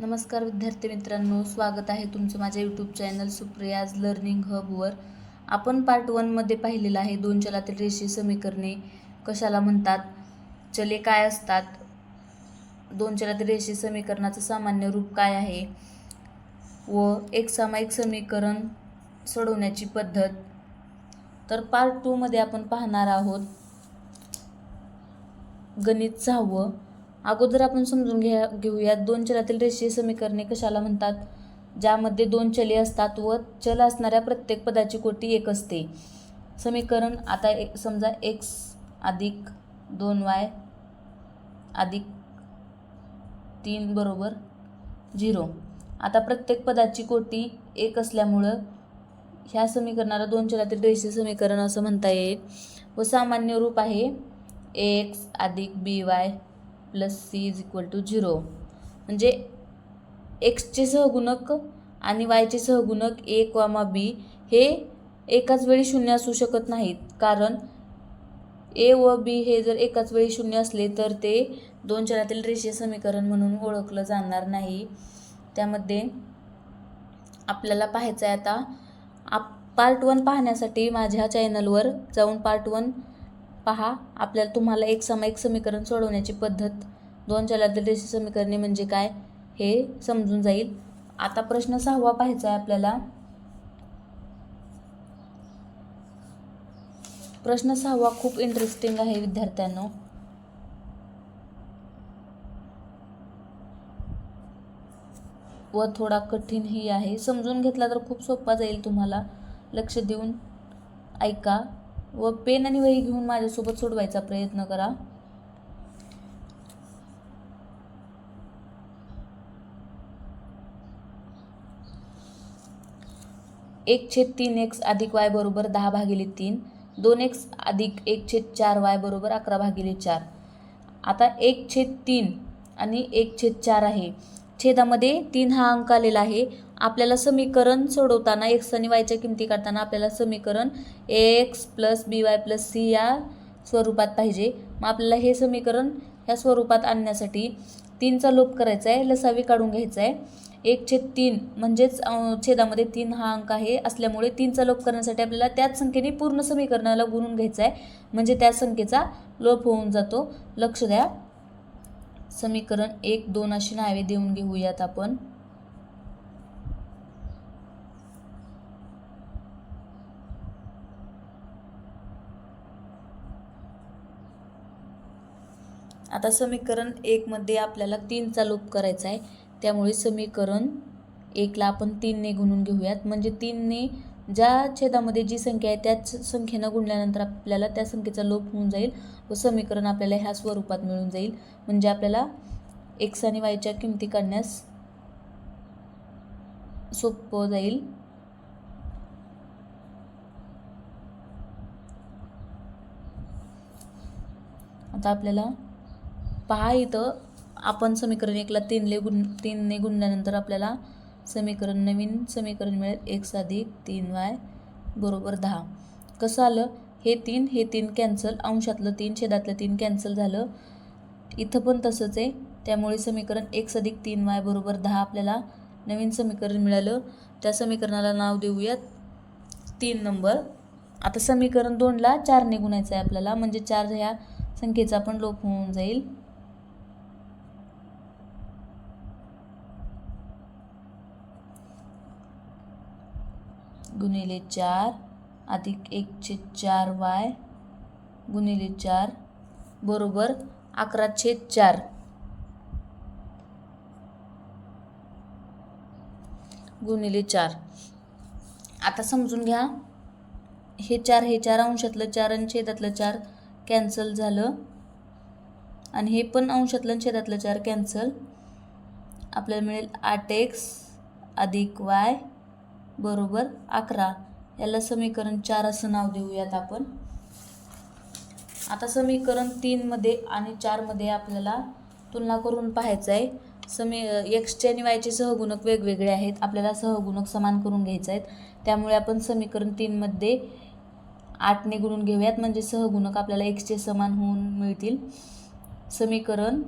नमस्कार विद्यार्थी मित्रांनो, स्वागत आहे तुमचं माझ्या यूट्यूब चॅनल सुप्रियाज लर्निंग हबवर. आपण पार्ट 1मध्ये पाहिलेलं आहे दोन चलातील रेषीय समीकरणे कशाला म्हणतात, चले काय असतात, दोन चलातील रेषीय समीकरणाचं सामान्य रूप काय आहे व एक सामायिक समीकरण सोडवण्याची पद्धत. तर पार्ट 2मध्ये आपण पाहणार आहोत गणित 6. अगोदर आपण समजून घेऊयात दोन चलातील रेषीय समीकरणे कशाला म्हणतात, ज्यामध्ये दोन चले असतात व चल असणाऱ्या प्रत्येक पदाची कोटी एक असते. समीकरण आता समजा x अधिक 2y अधिक 3 बरोबर 0. आता प्रत्येक पदाची कोटी एक असल्यामुळं ह्या समीकरणाला दोन चलातील रेषीय समीकरण असं म्हणता येईल व सामान्य रूप आहे ax अधिक by plus c is equal to 0. म्हणजे एक्सचे सहगुणक आणि वायचे सहगुणक a, b हे एकाच वेळी शून्य असू शकत नाहीत, कारण a व b हे जर एकाच वेळी शून्य असले तर ते दोन चलातील रेषीय समीकरण म्हणून ओळखलं जाणार नाही. त्यामध्ये आपल्याला पाहायचं आहे आता पार्ट 1 पाहण्यासाठी माझ्या चॅनलवर जाऊन पार्ट 1 पहा. तुम्हाला एक सामायिक समीकरण सोडवण्याची पद्धत, दोन चलातील रेषीय समीकरणे म्हणजे काय हे समजून जाईल. आता प्रश्न 6 पाहायचा आहे आपल्याला. प्रश्न 6 खूप इंटरेस्टिंग आहे विद्यार्थ्यांनो. व थोडा कठीणही आहे. समजून घेतला तर खूप सोपा जाईल. तुम्हाला लक्ष देऊन ऐका व पेन आणि वही घेऊन माझ्यासोबत सोडवायचा प्रयत्न करा. एक छेद 3x अधिक y बरोबर 10/3, 2x अधिक 1/4y बरोबर 11/4. आता 1/3 आणि 1/4 आहे. छेदामध्ये 3 हा अंक आलेला आहे. आपल्याला समीकरण सोडवताना x आणि y च्या किमती काढताना आपल्याला समीकरण ax plus by plus c या स्वरूपात पाहिजे. मग आपल्याला हे समीकरण ह्या स्वरूपात आणण्यासाठी 3चा लोप करायचा आहे, लसावी काढून घ्यायचा आहे. 1/3 म्हणजेच छेदामध्ये 3 हा अंक आहे असल्यामुळे 3चा लोप करण्यासाठी आपल्याला त्याच संख्येने पूर्ण समीकरणाला गुणून घ्यायचं आहे, म्हणजे त्या संख्येचा लोप होऊन जातो. लक्ष द्या. समीकरण 1, 2 अशी नावे देऊन घेऊयात आपण. आता समीकरण 1 मध्ये आपल्याला 3चा लोप करायचा आहे, त्यामुळे समीकरण 1 ला आपण 3 ने गुणून घेऊयात. म्हणजे 3 ने ज्या छेदामध्ये जी संख्या आहे त्याच संख्येनं गुणल्यानंतर आपल्याला त्या संख्येचा लोप होऊन जाईल व समीकरण आपल्याला ह्या स्वरूपात मिळून जाईल. म्हणजे आपल्याला x आणि y च्या किमती काढण्यास सोपं जाईल. आता आपल्याला पहा, इथं आपण समीकरण 1 ला 3 ने गुणल्यानंतर आपल्याला नवीन समीकरण मिळेल x अधिक 3y बरोबर 10. कसं आलं, हे 3 कॅन्सल, अंशातलं 3 छेदातलं 3 कॅन्सल झालं. इथं पण तसंच आहे, त्यामुळे समीकरण x अधिक 3y बरोबर 10 आपल्याला नवीन समीकरण मिळालं. त्या समीकरणाला नाव देऊयात 3 नंबर. आता समीकरण 2 ला 4 ने गुणायचं आहे आपल्याला, म्हणजे 4 ह्या संख्येचा पण लोप होऊन जाईल. गुणिले 4 अधिक 1/4y गुणिले 4 बरोबर 11/4 गुणिले 4. आता समजून घ्या, हे 4 अंशातलं 4 आणि छेदातलं 4 कॅन्सल झालं आणि हे पण अंशातलं आणि छेदातलं 4 कॅन्सल. आपल्याला मिळेल 8x अधिक y बरोबर 11. याला समीकरण 4 असं नाव देऊयात आपण. आता समीकरण 3 मध्ये आणि 4 मध्ये आपल्याला तुलना करून पाहायचं आहे. एक्सचे आणि वायचे सहगुणक वेगवेगळे आहेत, आपल्याला सहगुणक समान करून घ्यायचे आहेत. त्यामुळे आपण समीकरण 3 मध्ये 8 ने गुणून घेऊयात, म्हणजे सहगुणक आपल्याला एक्सचे समान होऊन मिळतील. समीकरण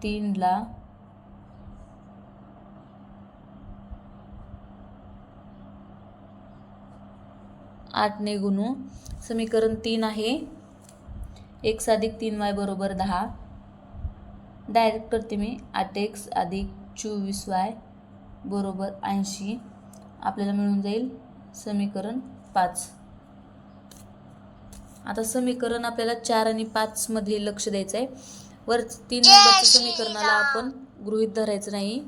3ला 8ने गुणू. समीकरण 3 आहे x अधिक 3y बरोबर 10. डायरेक्ट करते मी. 8x अधिक 24y बरोबर 80. आपल्याला मिळून जाईल समीकरण 5. आता समीकरण आपल्याला 4 आणि 5 मध्ये लक्ष द्यायचं आहे. वर 3 नंबरच्या समीकरणाला आपण गृहीत धरायचं नाही.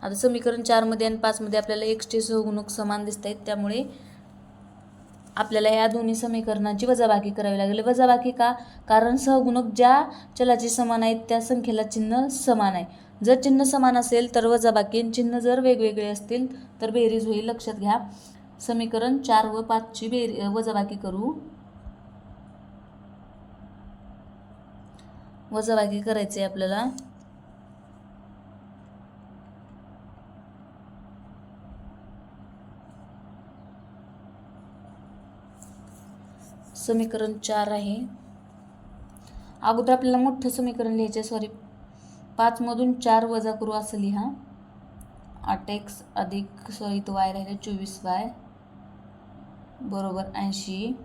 आता समीकरण 4 मध्ये आणि 5 मध्ये आपल्याला x चे सहगुणक समान दिसत आहेत, त्यामुळे आपल्याला या दोन्ही समीकरणांची वजाबाकी करावी लागेल. वजाबाकी का? कारण सहगुणक ज्या चलाचे समान आहेत त्या संख्येला चिन्ह समान आहे. जर चिन्ह समान असेल तर वजाबाकी, चिन्ह जर वेगवेगळे असतील तर बेरीज होईल. लक्षात घ्या. समीकरण 4 व 5 ची वजाबाकी करू. वजाबाकी करायची आहे आपल्याला. समीकरण 4 आहे. अगोदर आपल्याला मोठं समीकरण लिहायचे. 5 मधून 4 वजा करू असं लिहा. 8x अधिक y राहिले 24y बरोबर 80.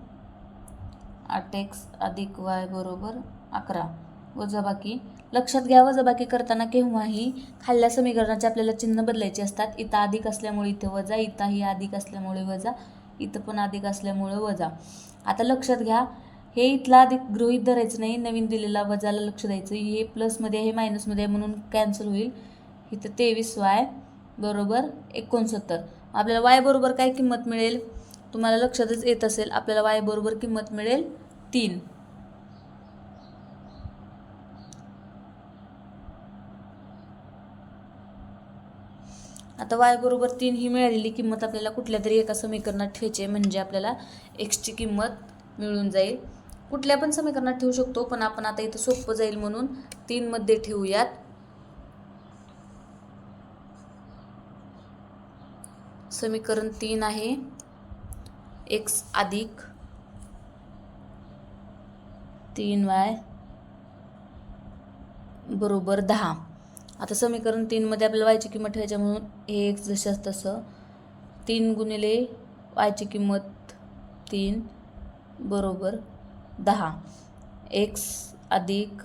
8x अधिक y बरोबर 11. वजाबाकी. लक्षात घ्या, वजाबाकी करताना केव्हाही खाल्ल्या समीकरणाचे आपल्याला चिन्ह बदलायचे असतात. इथं अधिक असल्यामुळे इथं वजा, इथंही अधिक असल्यामुळे वजा, इथं पण अधिक असल्यामुळे वजा. आता लक्षात घ्या, हे इथला अधिक गृहीत धरायचं नाही. नवीन दिलेला वजाला लक्ष द्यायचं. हे प्लसमध्ये आहे, मायनसमध्ये आहे म्हणून कॅन्सल होईल. इथं 23y बरोबर 69. आपल्याला y बरोबर काय किंमत मिळेल? तुम्हाला लक्षातच येत असेल. आपल्याला y बरोबर किंमत मिळेल 3. आता y बरोबर 3 ही मिळालेली किंमत आपल्याला कुठल्या तरी एका समीकरणात ठेवायची, म्हणजे आपल्याला x ची किंमत मिळून जाईल. कुठल्या पण समीकरणात ठेवू शकतो, पण आपण आता इथं सोपं जाईल म्हणून 3 मध्ये ठेवूयात. समीकरण 3 आहे x अधिक 3y बरोबर 10. आता समीकरण 3 मध्ये आपल्याला y ची किंमत ठेवायची म्हणून हे x जशाच तसं 3 गुणिले y ची किंमत 3 बरोबर 10. x अधिक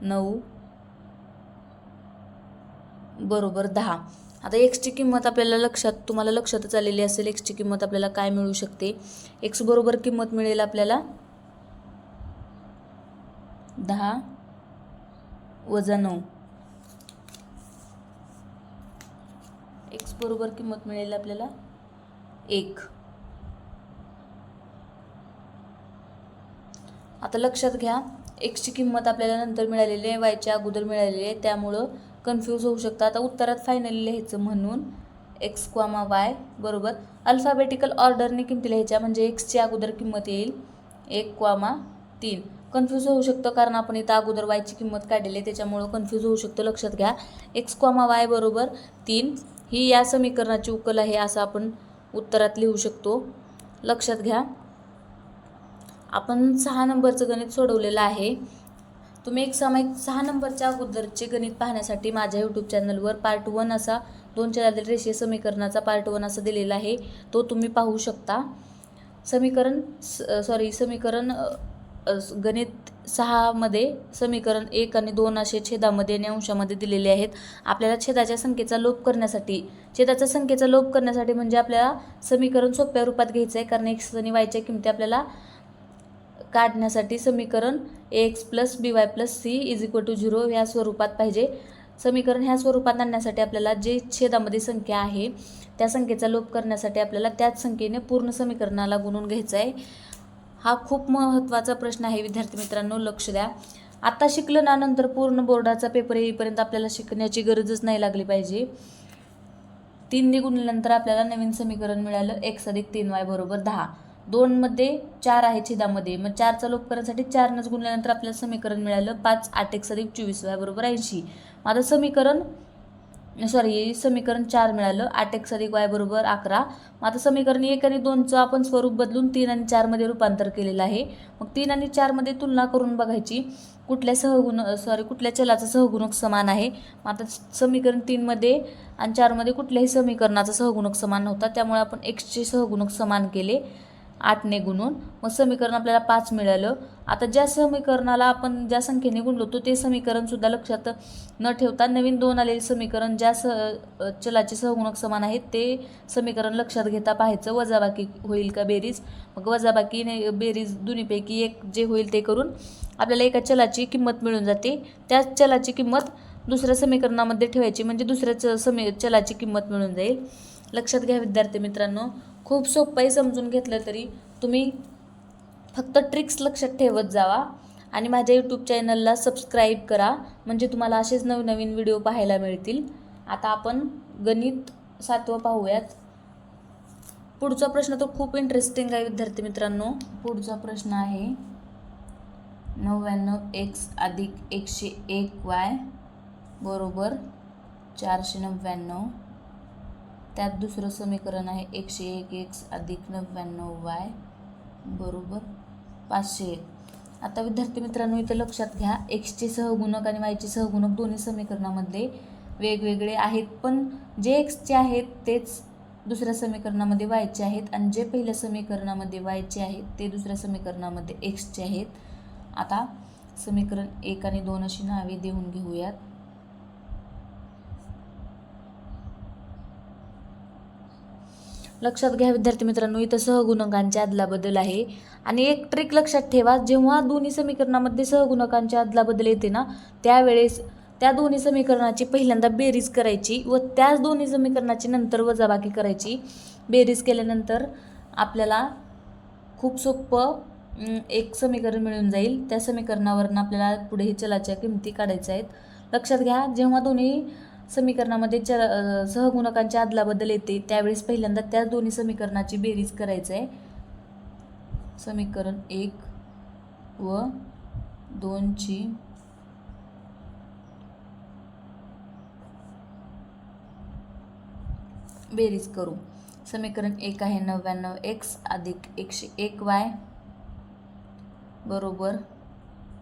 9 बरोबर 10. आता x ची किंमत आपल्याला तुम्हाला लक्षातच आलेली असेल. x ची किंमत आपल्याला काय मिळू शकते? x बरोबर किंमत मिळेल आपल्याला 10 वजा 9. x बरोबर किंमत मिळेल आपल्याला 1. आता लक्षात घ्या, x ची किंमत आपल्याला नंतर मिळालेली आहे, y च्या अगोदर मिळालेली आहे, त्यामुळं कन्फ्यूज होऊ शकतं. आता उत्तरात फायनली लिहायचं म्हणून x, y बरोबर अल्फाबेटिकल ऑर्डरने किमती लिहायच्या, म्हणजे x ची अगोदर किंमत येईल 1, 3. कन्फ्यूज होऊ शकतं कारण आपण इथं अगोदर y ची किंमत काढलेली आहे, त्याच्यामुळं कन्फ्यूज होऊ शकतं. लक्षात घ्या, x, y बरोबर 3 ही या समीकरणाची उकल आहे असं आपण उत्तरात लिहू शकतो. लक्षात घ्या, आपण 6 नंबरचं गणित सोडवलेलं आहे. तुम्ही एक 6 नंबरच्या अगोदरचे गणित पाहण्यासाठी माझ्या यूट्यूब चॅनलवर पार्ट 1 असा 2 चलातील रेषीय समीकरणाचा पार्ट 1 असा दिलेला आहे, तो तुम्ही पाहू शकता. गणित 6 मध्ये समीकरण 1 आणि 2 असे छेदामध्ये आणि अंशामध्ये दिलेले आहेत. आपल्याला छेदाच्या संख्येचा लोप करण्यासाठी म्हणजे आपल्याला समीकरण सोप्या रूपात घ्यायचं आहे, कारण x आणि y च्या किमती आपल्याला काढण्यासाठी समीकरण ax + by + c = 0 ह्या स्वरूपात पाहिजे. समीकरण ह्या स्वरूपात आणण्यासाठी आपल्याला जे छेदामध्ये संख्या आहे त्या संख्येचा लोप करण्यासाठी आपल्याला त्याच संख्येने पूर्ण समीकरणाला गुणून घ्यायचं आहे. हा खूप महत्त्वाचा प्रश्न आहे विद्यार्थी मित्रांनो, लक्ष द्या. आता शिकलं ना, नंतर पूर्ण बोर्डाचा पेपर येईपर्यंत आपल्याला शिकण्याची गरजच नाही लागली पाहिजे. 3 ने गुणल्यानंतर आपल्याला नवीन समीकरण मिळालं x अधिक 3y बरोबर 10. 2 मध्ये 4 आहे छेदामध्ये, मग 4चा लोप करण्यासाठी 4नंच गुणल्यानंतर आपल्याला समीकरण मिळालं 5, 8x अधिक 24y बरोबर 80. आता समीकरण सॉरी समीकरण 4 मिळालं. 8x अधिक y बरोबर 11. मग आता समीकरण 1 आणि 2चं आपण स्वरूप बदलून 3 आणि 4 मध्ये रूपांतर केलेलं आहे. मग 3 आणि 4 मध्ये तुलना करून बघायची कुठल्या चलाचा सहगुणक समान आहे. मग आता समीकरण 3 मध्ये आणि 4 मध्ये कुठल्याही समीकरणाचा सहगुणक समान नव्हता, त्यामुळे आपण xचे सहगुणक समान केले 8ने गुणून. मग समीकरण आपल्याला 5 मिळालं. आता ज्या समीकरणाला आपण ज्या संख्येने गुणलो होतो ते समीकरण सुद्धा लक्षात न ठेवता नवीन 2 आलेले समीकरण ज्या चलाचे सहगुणक समान आहेत ते समीकरण लक्षात घेता पाहायचं वजाबाकी होईल का बेरीज. मग वजाबाकी बेरीज दोन्हीपैकी एक जे होईल ते करून आपल्याला एका चलाची किंमत मिळून जाते. त्या चलाची किंमत दुसऱ्या समीकरणामध्ये ठेवायची, म्हणजे दुसऱ्या चलाची किंमत मिळून जाईल. लक्षात घ्या विद्यार्थी मित्रांनो, खूप सोपं आहे. समजून घेतलं तरी तुम्ही फक्त ट्रिक्स लक्षात ठेवत जावा आणि माझ्या यूट्यूब चॅनलला सबस्क्राईब करा, म्हणजे तुम्हाला असेच नवनवीन व्हिडिओ पाहायला मिळतील. आता आपण गणित 7वं पाहूयात. पुढचा प्रश्न तर खूप इंटरेस्टिंग आहे विद्यार्थी मित्रांनो. पुढचा प्रश्न आहे 99x अधिक 101y बरोबर 499. त्यात दुसरं समीकरण आहे 101x अधिक 99y बरोबर 501. आता विद्यार्थी मित्रांनो इथं लक्षात घ्या, एक्सचे सहगुणक आणि वायचे सहगुणक दोन्ही समीकरणामध्ये वेगवेगळे आहेत, पण जे एक्सचे आहेत तेच दुसऱ्या समीकरणामध्ये वायचे आहेत आणि जे पहिल्या समीकरणामध्ये वायचे आहेत ते दुसऱ्या समीकरणामध्ये एक्सचे आहेत. आता समीकरण 1 आणि 2 अशी नावे देऊन घेऊयात. लक्षात घ्या विद्यार्थी मित्रांनो, इथं सहगुणकांच्या अदलाबदल आहे आणि एक ट्रिक लक्षात ठेवा, जेव्हा दोन्ही समीकरणामध्ये सहगुणकांच्या अदलाबदल येते ना त्यावेळेस त्या दोन्ही समीकरणाची पहिल्यांदा बेरीज करायची व त्याच दोन्ही समीकरणाची नंतर वजाबाकी करायची. बेरीज केल्यानंतर आपल्याला खूप सोपं एक समीकरण मिळून जाईल. त्या समीकरणावरून आपल्याला पुढे चलाच्या किमती काढायच्या आहेत. लक्षात घ्या, जेव्हा दोन्ही समीकरणामध्ये सहगुणकांच्या अदलाबदल येते त्यावेळेस पहिल्यांदा त्या दोन्ही समीकरणाची बेरीज करायचं आहे. समीकरण 1 व 2ची बेरीज करू. समीकरण 1 आहे 99x अधिक 101y बरोबर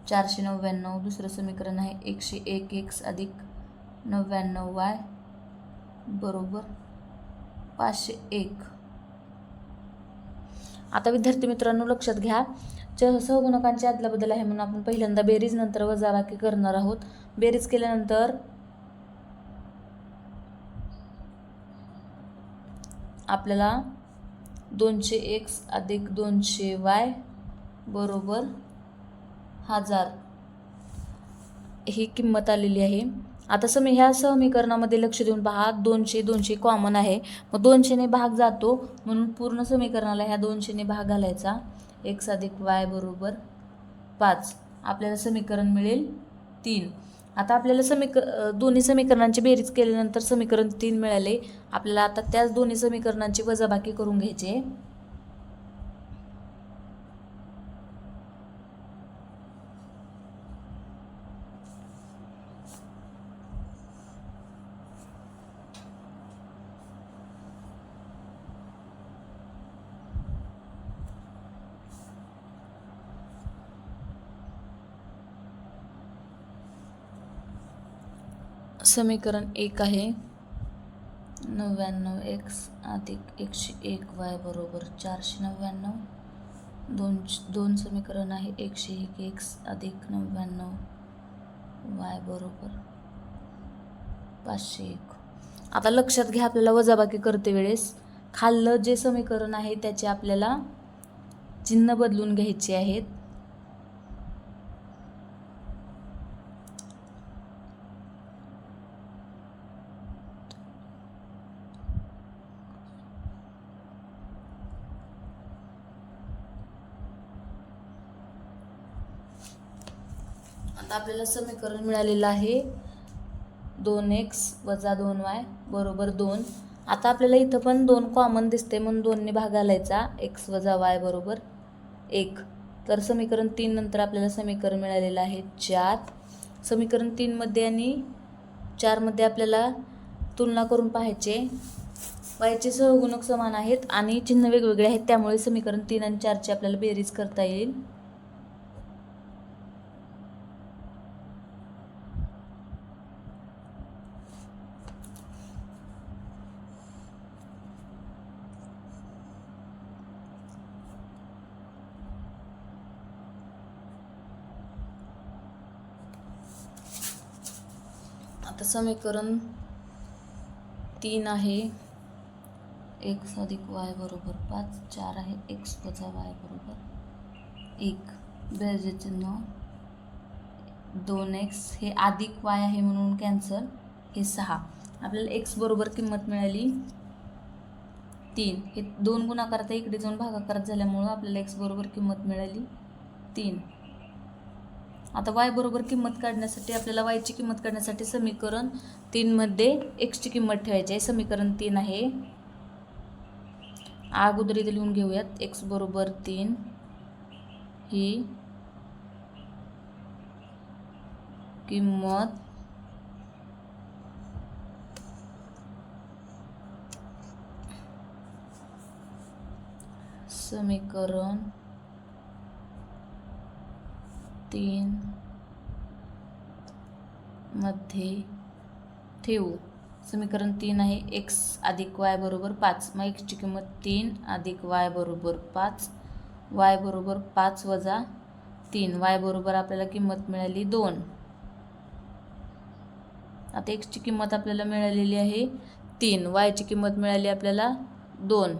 499. दुसरं समीकरण आहे 101x अधिक 99y बरोबर 501. आता विद्यार्थी मित्रांनो लक्षात घ्या, सहगुणकांच्या अदलाबदल आहे म्हणून आपण पहिल्यांदा बेरीज नंतर वजाबाकी करणार आहोत. बेरीज केल्यानंतर आपल्याला 200x अधिक 200y बरोबर 1000 ही किंमत आलेली आहे. आता ह्या समीकरणामध्ये लक्ष देऊन पहा, 200 कॉमन आहे, मग 200ने भाग जातो म्हणून पूर्ण समीकरणाला ह्या 200ने भाग घालायचा. x अधिक y बरोबर 5. आपल्याला समीकरण मिळेल 3. आता आपल्याला दोन्ही समीकरणांची बेरीज केल्यानंतर समीकरण 3 मिळाले. आपल्याला आता त्याच दोन्ही समीकरणांची वजाबाकी करून घ्यायची. समीकरण 1 आहे 99x अधिक 101y बरोबर 499. दोन समीकरण आहे 101x अधिक 99y बरोबर 501. आता लक्षात घ्या, आपल्याला वजाबाकी करते वेळेस खाल्लं जे समीकरण आहे त्याचे आपल्याला चिन्ह बदलून घ्यायचे आहेत. आता आपल्याला समीकरण मिळालेलं आहे 2x वजा 2y बरोबर 2. आता आपल्याला इथं पण 2 कॉमन दिसते म्हणून 2ने भाग घालायचा. x वजा y बरोबर 1. तर समीकरण 3 नंतर आपल्याला समीकरण मिळालेलं आहे 4. समीकरण 3 मध्ये आणि 4 मध्ये आपल्याला तुलना करून पाहायचे. वायचे सहगुणक समान आहेत आणि चिन्ह वेगवेगळे आहेत, त्यामुळे समीकरण 3 आणि 4ची आपल्याला बेरीज करता येईल. आता समीकरण 3 आहे x अधिक y बरोबर 5, 4 आहे x वजा y बरोबर 1, बेरजे चिन्ह 2x, हे अधिक y आहे म्हणून कॅन्सल, हे 6. आपल्याला x बरोबर किंमत मिळाली 3. हे 2 गुणाकारात इकडे जाऊन भागाकारात झाल्यामुळं आपल्याला x बरोबर किंमत मिळाली 3. आता y बरोबर किंमत काढण्यासाठी आपल्याला y ची किंमत काढण्यासाठी समीकरण 3 मध्ये x ची किंमत ठेवायची आहे. समीकरण 3 आहे, अगोदर इथे लिहून घेऊयात. x बरोबर 3 ही किंमत समीकरण 3 मध्ये ठेवू. समीकरण 3 आहे x अधिक y बरोबर 5. मग x ची किंमत 3 अधिक y बरोबर 5, y बरोबर 5 वजा 3, y बरोबर आपल्याला किंमत मिळाली 2. आता x ची किंमत आपल्याला मिळालेली आहे 3, y ची किंमत मिळाली आपल्याला 2.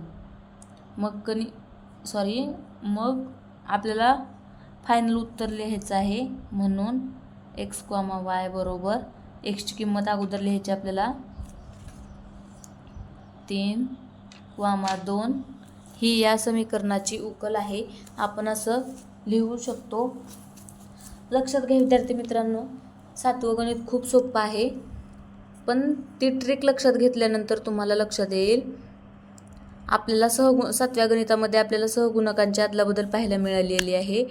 मग आपल्याला फायनल उत्तर लिहायचं आहे, म्हणून x, y बरोबर x ची किंमत अगोदर लिहायची आपल्याला 3, 2. ही या समीकरणाची उकल आहे. आपण असं लिहू शकतो. लक्षात घ्या विद्यार्थी मित्रांनो, 7वं गणित खूप सोपं आहे, पण ती ट्रिक लक्षात घेतल्यानंतर तुम्हाला लक्षात येईल. आपल्याला 7व्या गणितामध्ये आपल्याला सहगुणकांची अदलाबदल पाहायला मिळालेली आहे.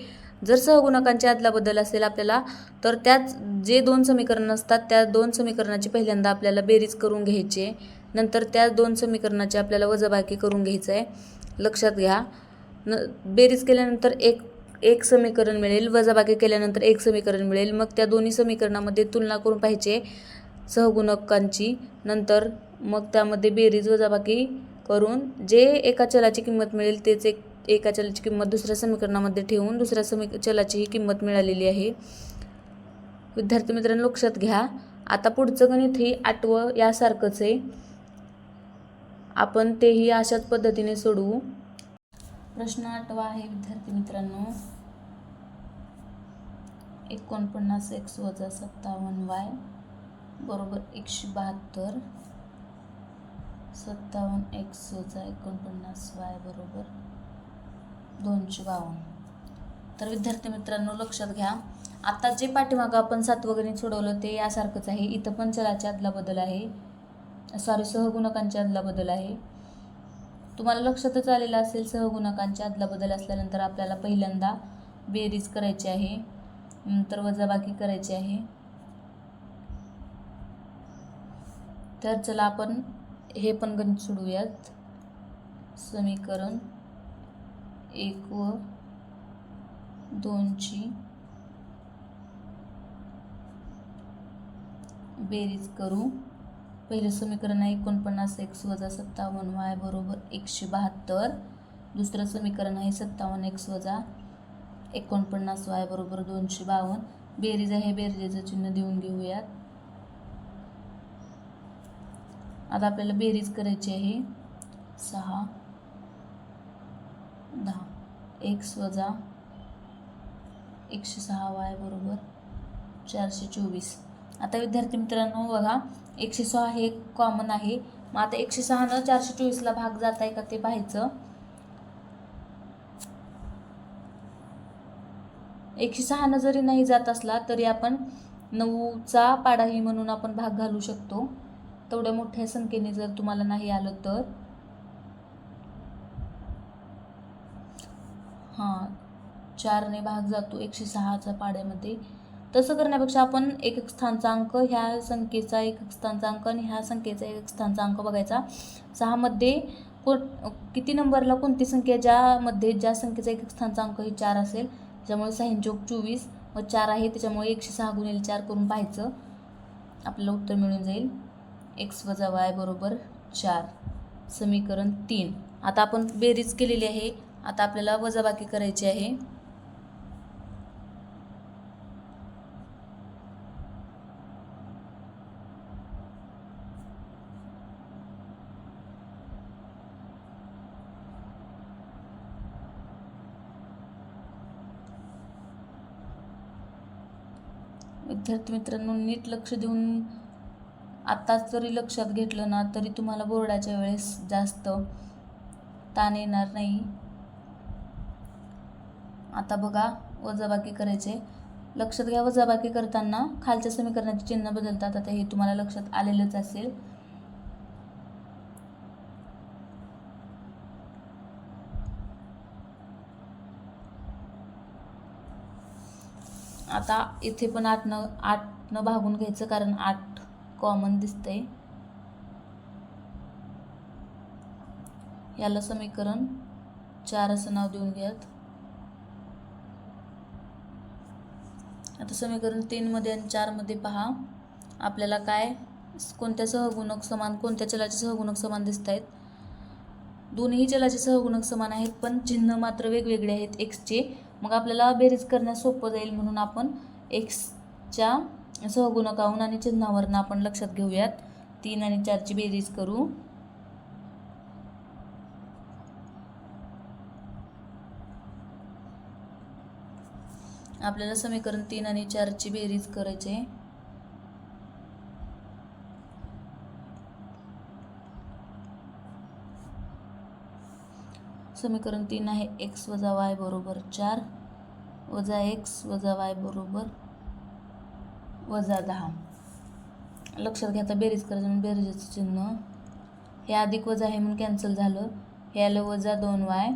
जर सहगुणकांची अदलाबदल असेल आपल्याला, तर त्यात जे 2 समीकरण असतात त्या 2 समीकरणाची पहिल्यांदा आपल्याला बेरीज करून घ्यायची आहे. नंतर त्या 2 समीकरणाची आपल्याला वजाबाकी करून घ्यायचं आहे. लक्षात घ्या, बेरीज केल्यानंतर एक समीकरण मिळेल, वजाबाकी केल्यानंतर एक समीकरण मिळेल. मग त्या दोन्ही समीकरणामध्ये तुलना करून पाहिजे सहगुणकांची. नंतर मग त्यामध्ये बेरीज वजाबाकी करून जे एका चलाची किंमत मिळेल तेच एका चलाची किंमत दुसऱ्या समीकरणामध्ये ठेवून दुसऱ्या चलाची ही किंमत मिळालेली आहे. विद्यार्थी मित्रांनो लक्षात घ्या. आता पुढचं गणित ही 8वं यासारखंच आहे, आपण तेही अशाच पद्धतीने सोडवू. प्रश्न 8वा आहे विद्यार्थी मित्रांनो, 49x वजा 57y बरोबर 172, 57x वजा 49y बरोबर 252. तर विद्यार्थी मित्रांनो लक्षात घ्या, आता जे पाठीमागं आपण 7वं गणित सोडवलं ते यासारखंच आहे. इथं पण चलाची अदलाबदल आहे, सहगुणकांची अदलाबदल आहे. तुम्हाला लक्षातच आलेलं असेल, सहगुणकांची अदलाबदल असल्यानंतर आपल्याला पहिल्यांदा बेरीज करायची आहे, नंतर वजाबाकी करायची आहे. तर चला आपण हे पण गणित सोडवूयात. समीकरण 1 व 2 ची बेरीज करू. पहिलं समीकरण आहे 49x वजा 57y बरोबर 172. दुसरं समीकरण आहे 57x वजा 49y बरोबर 252. बेरीज आहे, बेरजेचं चिन्ह देऊन घेऊयात. आता आपल्याला बेरीज करायची आहे 6, 10. x वजा 106y बरोबर 424. आता विद्यार्थी मित्रांनो बघा, 106 हे कॉमन आहे. मग आता 106 424ला भाग जात आहे का ते पाहायचं. 106 जरी नाही जात असला तरी आपण 9चा पाडाही म्हणून आपण भाग घालू शकतो. तेवढ्या मोठ्या संख्येने जर तुम्हाला नाही आलं तर 4ने भाग जातो 106च्या पाड्यामध्ये. तसं करण्यापेक्षा आपण एक स्थानचा अंक, ह्या संख्येचा एक स्थानचा अंक आणि ह्या संख्येचा एक स्थानचा अंक बघायचा. 6मध्ये किती नंबरला कोणती संख्या ज्यामध्ये ज्या संख्येचा एक स्थानचा अंक हे 4 असेल, त्याच्यामुळे 6 चौक 24 व 4 आहे, त्याच्यामुळे 106 गुणिले 4 करून पाहायचं, आपल्याला उत्तर मिळून जाईल. x वजा y बरोबर 4. समीकरण 3. आता आपण बेरीज केलेली आहे, आता आपल्याला वजाबाकी करायची आहे. विद्यार्थी मित्रांनो, नीट लक्ष देऊन आत्ताच जरी लक्षात घेतलं ना तरी तुम्हाला बोर्डाच्या वेळेस जास्त ताण येणार नाही. आता बघा, वजाबाकी करायचे. लक्षात घ्या, वजाबाकी करताना खालच्या समीकरणाचे चिन्ह बदलतात. आता हे तुम्हाला लक्षात आलेलंच असेल. आता इथे पण 8 भागून घ्यायचं, कारण 8 कॉमन दिसतंय. याला समीकरण 4 असं नाव देऊन घ्यात. आता समीकरण 3 मध्ये आणि 4 मध्ये पहा, आपल्याला काय कोणत्या सहगुणक समान, कोणत्या चलाचे सहगुणक समान दिसत आहेत. दोन्ही चलाचे सहगुणक समान आहेत, पण चिन्ह मात्र वेगवेगळे आहेत एक्सचे. मग आपल्याला बेरीज करण्यास सोपं जाईल म्हणून आपण एक्सच्या सहगुणकाहून आणि चिन्हावरून आपण लक्षात घेऊयात. 3 आणि 4ची बेरीज करू. आपल्याला समीकरण 3 आणि 4ची बेरीज करायची. समीकरण 3 आहे x वजा y बरोबर 4 वजा x वजा y बरोबर वजा 10. लक्षात घ्या, आता बेरीज करायचं म्हणून बेरीजचं चिन्ह, हे अधिक वजा आहे म्हणून कॅन्सल झालं. हे आलं वजा 2y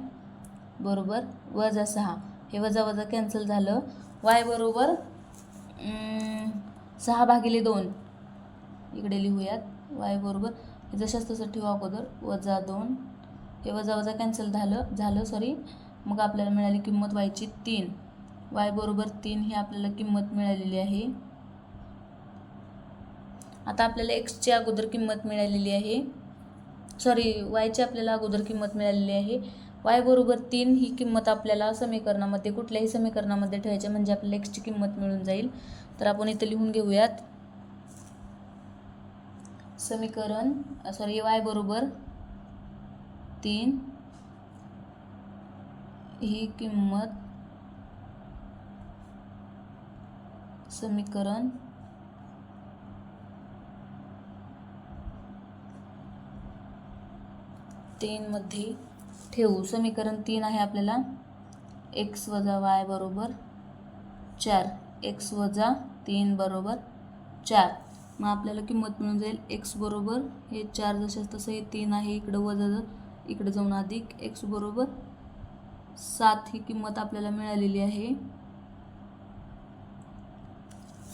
बरोबर वजा 6. हे वजा वजा कॅन्सल झालं. y बरोबर 6 भागिले 2 इकडे लिहूयात. y बरोबर हे जशाच तसं ठेवा अगोदर, वजा 2. हे वजा वजा कॅन्सल झालं सॉरी. मग आपल्याला मिळाली किंमत वायची 3. y बरोबर 3 ही आपल्याला किंमत मिळालेली आहे. आता आपल्याला एक्सची अगोदर किंमत मिळालेली आहे, सॉरी वायची आपल्याला अगोदर किंमत मिळालेली आहे. y बरोबर 3 ही किंमत आपल्याला समीकरणामध्ये, कुठल्याही समीकरणामध्ये ठेवायची म्हणजे आपल्याला एक्सची किंमत मिळून जाईल. तर आपण इथे लिहून घेऊयात. समीकरण y बरोबर 3 ही किंमत समीकरण 3 मध्ये ठेवू. समीकरण 3 आहे आपल्याला x वजा y बरोबर 4. x वजा 3 बरोबर 4. मग आपल्याला किंमत मिळून जाईल x बरोबर हे 4 जशाच तसं हे 3 आहे, इकडं वजा इकडे जाऊन अधिक, x बरोबर 7 ही किंमत आपल्याला मिळालेली आहे.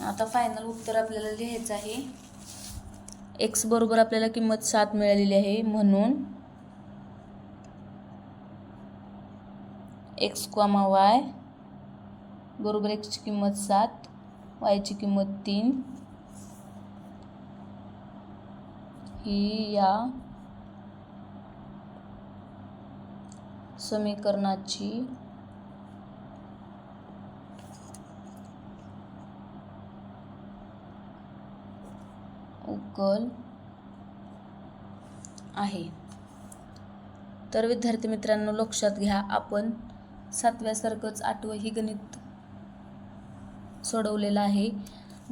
आता फायनल उत्तर आपल्याला लिहायचं आहे. x बरोबर आपल्याला किंमत 7 मिळालेली आहे, म्हणून x, y बरोबर x ची किंमत 7, y ची किंमत 3 ही या समीकरणाची उकल आहे. तर विद्यार्थी मित्रांनो, लक्षात घ्या, आपण 7व्या सारखंच 8वं ही गणित सोडवलेलं आहे.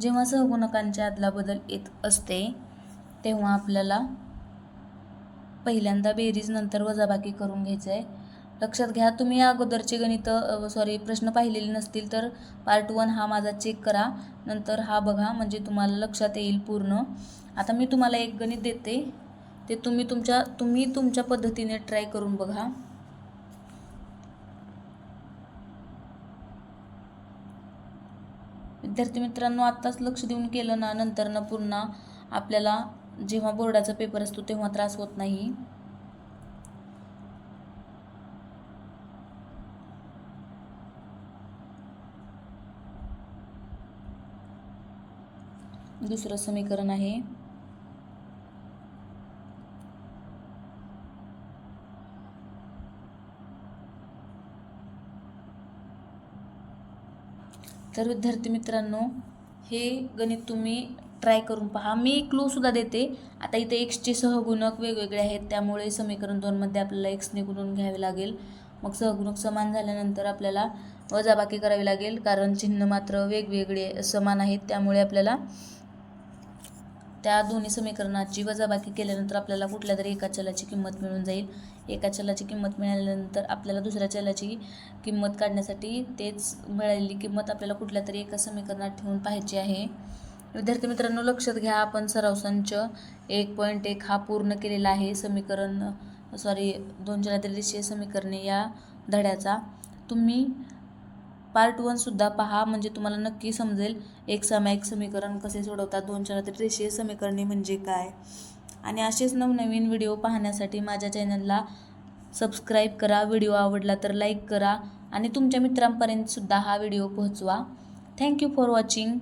जेव्हा सहगुणकांच्या अदलाबदल येत असते तेव्हा आपल्याला पहिल्यांदा बेरीज नंतर वजाबाकी करून घ्यायचं आहे. लक्षात घ्या, तुम्ही अगोदरचे प्रश्न पाहिलेले नसतील तर पार्ट 1 हा माझा चेक करा, नंतर हा बघा, म्हणजे तुम्हाला लक्षात येईल पूर्ण. आता मी तुम्हाला एक गणित देते, ते तुम्ही तुमच्या पद्धतीने ट्राय करून बघा. विद्यार्थी मित्रांनो, आत्ताच लक्ष देऊन केलं ना, नंतर पुन्हा आपल्याला जेव्हा बोर्डाचा पेपर असतो तेव्हा त्रास होत नाही. दुसरं समीकरण आहे. तर विद्यार्थी मित्रांनो, हे गणित तुम्ही ट्राय करून पहा. मी क्लूसुद्धा देते. आता इथे एक्सचे सहगुणक वेगवेगळे आहेत, त्यामुळे समीकरण 2मध्ये आपल्याला एक्सने गुणून घ्यावे लागेल. मग सहगुणक समान झाल्यानंतर आपल्याला वजाबाकी करावी लागेल, कारण चिन्ह मात्र वेगवेगळे समान आहेत. त्यामुळे आपल्याला त्या दोन्ही समीकरणाची वजाबाकी केल्यानंतर आपल्याला कुठल्या तरी एका चलाची किंमत मिळून जाईल. एका चलाची किंमत मिळाल्यानंतर आपल्याला दुसऱ्या चलाची किंमत काढण्यासाठी तेच मिळालेली किंमत आपल्याला कुठल्या तरी एका समीकरणात ठेवून पाहायची आहे. विद्यार्थी मित्रांनो, लक्षात घ्या, आपण सराव संच 1.1 हा पूर्ण केलेला आहे. दोन चलातील रेषीय समीकरणे या धड्याचा तुम्ही पार्ट 1सुद्धा पहा, म्हणजे तुम्हाला नक्की समजेल एक सामायिक समीकरण कसे सोडवतात, दोन चलातील रेषीय समीकरणे म्हणजे काय. आणि असेच नवनवीन व्हिडिओ पाहण्यासाठी माझ्या चॅनलला सबस्क्राईब करा. व्हिडिओ आवडला तर लाईक करा आणि तुमच्या मित्रांपर्यंतसुद्धा हा व्हिडिओ पोहोचवा. Thank you for watching.